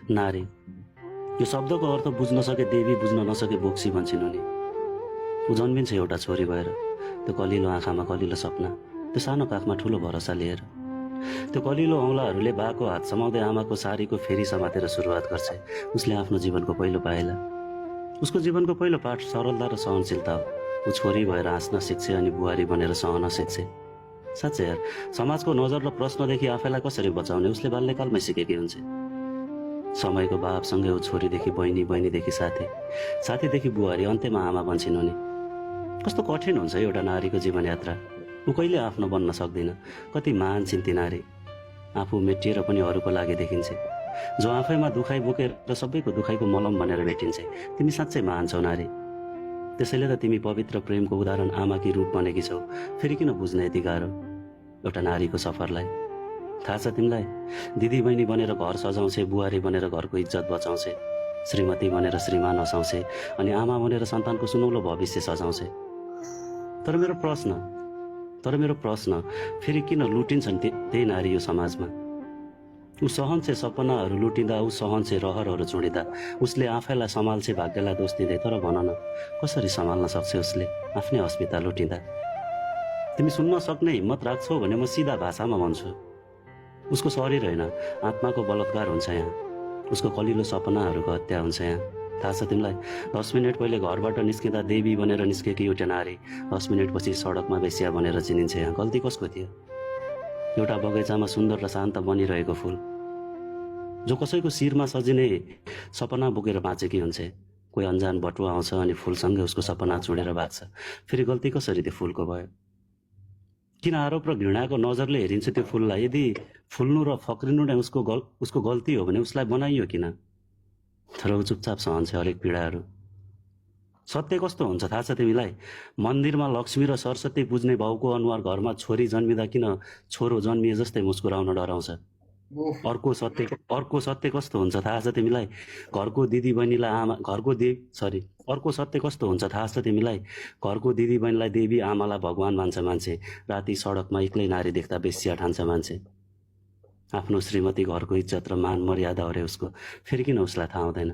नारी। यो शब्दको अर्थ बुझ्न सके देवी, बुझ्न नसके बोक्सी भन्छन् उनी। ऊ जन्मिन्छ एउटा छोरी भएर, त्यो कलिलो आँखामा कलिलो सपना, त्यो सानो काखमा ठुलो भरोसा लिएर। त्यो कलिलो औँलाहरूले बाको हात समाउँदै आमाको सारीको फेरि समातेर सुरुवात गर्छ उसले आफ्नो जीवनको पहिलो पाइला। उसको जीवनको पहिलो पाठ सरलता र सहनशीलता हो। ऊ छोरी भएर हाँस्न सिक्छ अनि बुहारी बनेर सहन सिक्छ। साँच्चै यार, समाजको नजर र प्रश्नदेखि आफैलाई कसरी बचाउने उसले बाल्यकालमै सिकेकी हुन्छ। समयको भावसँगै ऊ छोरीदेखि बहिनी, बहिनीदेखि साथी, साथीदेखि बुहारी, अन्त्यमा आमा बन्छन् उनी। कस्तो कठिन हुन्छ एउटा नारीको जीवन यात्रा। ऊ कहिले आफ्नो बन्न सक्दिन। कति महान छिन् ती नारी, आफू मेटिएर पनि अरूको लागि देखिन्छ, जो आफैमा दुखाइ बोकेर र सबैको दुखाइको मलम भनेर भेटिन्छ। तिमी साँच्चै महान छौ नारी। त्यसैले त तिमी पवित्र प्रेमको उदाहरण आमाकी रूप बनेकी छौ। फेरि किन बुझ्न यति गाह्रो एउटा नारीको सफरलाई? थाहा छ तिमीलाई, दिदी बहिनी बनेर घर सजाउँछे, बुहारी बनेर घरको इज्जत बचाउँछे, श्रीमती बनेर श्रीमान हँसाउँछे, अनि आमा बनेर सन्तानको सुनौलो भविष्य सजाउँछे। तर मेरो प्रश्न फेरि किन लुटिन्छन् त्यही नारी यो समाजमा? ऊ सहन्छे सपनाहरू लुटिँदा, ऊ सहन्छे रहरहरू चुडिँदा, उसले आफैलाई सम्हाल्छे भाग्यलाई दोष दिँदै। तर भन न, कसरी सम्हाल्न सक्छ उसले आफ्नै अस्मिता लुटिँदा? तिमी सुन्न सक्ने हिम्मत राख्छौ भने म सिधा भाषामा भन्छु, उसको शरीर होइन, आत्माको बलात्कार हुन्छ यहाँ। उसको कलिलो सपनाहरूको हत्या हुन्छ यहाँ। थाहा छ तिमीलाई, 10 मिनट पहिले घरबाट निस्किँदा देवी बनेर निस्केकी एउटा नारी 10 मिनटपछि सडकमा बेस्या बनेर चिनिन्छ यहाँ। गल्ती कसको थियो? एउटा बगैँचामा सुन्दर र शान्त बनिरहेको फुल, जो कसैको शिरमा सजिने सपना बोकेर बाँचेकी हुन्छ। कोही अन्जान बटुवा आउँछ अनि फुलसँगै उसको सपना चुडेर भाग्छ। फेरि गल्ती कसरी त्यो फुलको भयो? किन आरोप र घृणाको नजरले हेरिन्छ त्यो फुललाई? यदि फुल्नु र फक्रिनु नै उसको गल्ती हो भने उसलाई बनाइयो किन? तर ऊ चुपचाप सहन्छ हरेक पीडाहरू। सत्य कस्तो हुन्छ थाहा छ तिमीलाई? मन्दिरमा लक्ष्मी र सरस्वती पुज्ने बाउको अनुहार घरमा छोरी जन्मिँदा किन छोरो जन्मिए जस्तै मुस्कुराउन डराउँछ। अर्को सत्य कस्तो हुन्छ थाहा छ तिमीलाई? अर्को सत्य कस्तो हुन्छ थाहा छ तिमीलाई? घरको दिदी बहिनीलाई देवी, आमालाई भगवान मान्छ मान्छे। राति सडकमा एक्लै नारी देख्दा बेस्या ठान्छ मान्छे। आफ्नो श्रीमती, घरको इज्जत र मान मर्यादा हो रे उसको। फेरि किन उसलाई थाहा हुँदैन?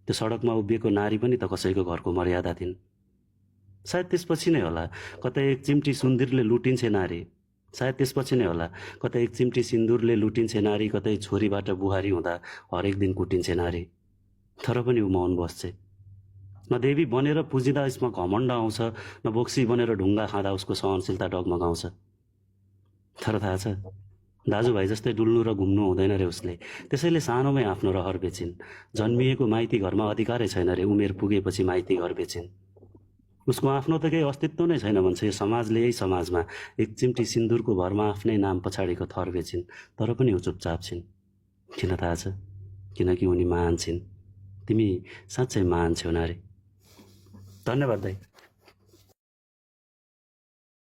त्यो सडकमा उभिएको नारी पनि त कसैको घरको मर्यादा थिइन्। सायद त्यसपछि नै होला कतै एक चिम्टी सिन्दुरले लुटिन्छे नारी, कतै छोरीबाट बुहारी हुँदा हरेक दिन कुटिन्छे नारी। तर पनि ऊ मौन बस्छे। न देवी बनेर पुजिँदा यसमा घमण्ड आउँछ, न बोक्सी बनेर ढुङ्गा खाँदा उसको सहनशीलता डगमगाउँछ। तर थाहा छ, दाजुभाइ जस्तै डुल्नु र घुम्नु हुँदैन रे उसले। त्यसैले सानोमै आफ्नो रहर बेचिन्। जन्मिएको माइती घरमा अधिकारै छैन रे, उमेर पुगेपछि माइती घर बेचिन्। उसको आफ्नो त केही अस्तित्व नै छैन भन्छ यो समाजले। यही समाजमा एक चिम्टी सिन्दुरको भरमा आफ्नै नाम पछाडिको थर बेचिन्। तर पनि ऊ चुपचाप छिन्। किन थाहा छ? किनकि उनी महान छिन्। तिमी साँच्चै महान छौ नारी। धन्यवाद दाइ।